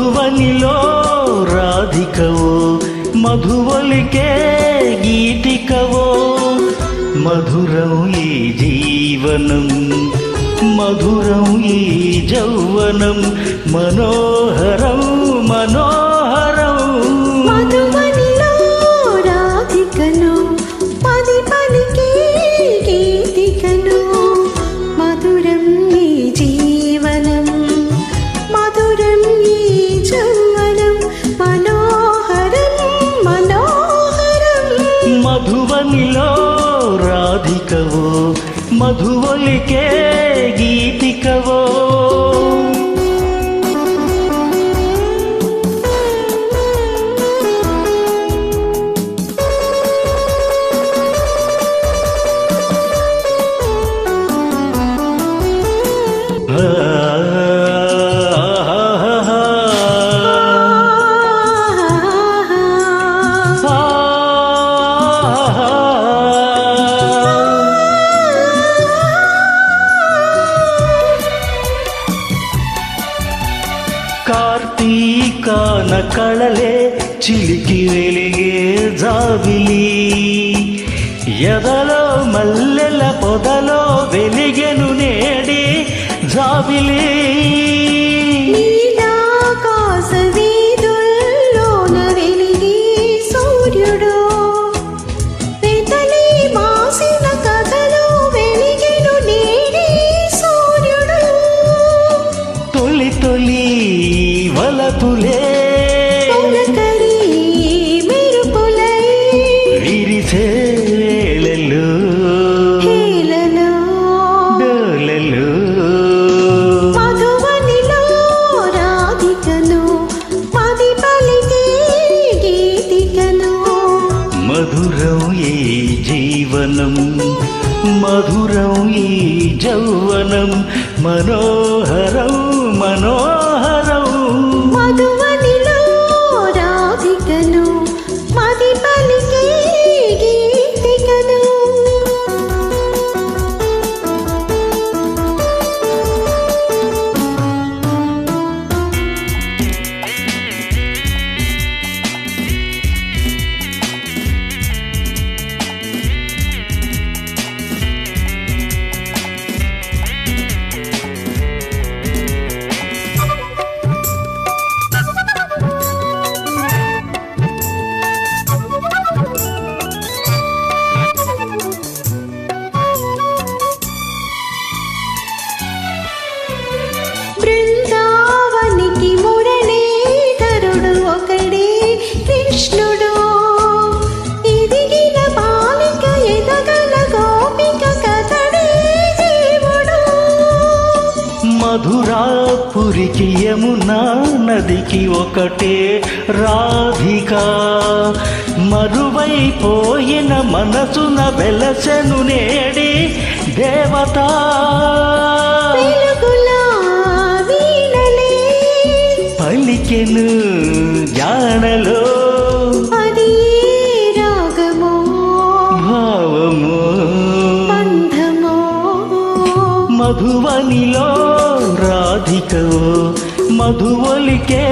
మధువనిలో రాధికవో మధువలికే గీతికవో మధురం ఈ జీవనం మధురం ఈ యౌవనం మనోహరం మనోహరం మధువనిలో రాధికను పది పలికే గీతికను మధురం ఈ జీవనం మధురం ఈ యౌవనం మనోహరం మనోహరం మధువనిలో రాధికవో మధువలికే గీతికవో కార్తీకాన కళలే చిలికి వెలిగే జాబిలి ఎదలో మల్లెల పొదలో వెలిగెను నేడి జాబిలి నీలాకాశ వీధుల్లోన వెలిగే సూర్యుడు పెదలి మాసిన కథలో వెలిగెను నేడి సూర్యుడు తొలి తొలి వలపులే పులకరి మెరుపులై విరిసే వేళలు హేళలో డోలలు మధువనిలో రాధికను పది పలికే గీతికను మధురం ఈ జీవనం మధురం ఈ యౌవనం మనోహరం మనోహరం మధువనిలో రాధికను పది పలికే గీతికను బృందావనికి మురళీధరుడు ఒకడే కృష్ణుడు ఎదిగిన బాలిక ఎదగల గోపిక కథడే దేవుడు మధురాపురికి యమునా నదికి ఒకటే రాధిక మరువైపోయిన మనసున వెలసెను నేడి దేవత వెలుగుల వీణలే పలికెను జానలో అది రాగమో భావము బంధమో మధువనిలో రాధికవో మధువలికే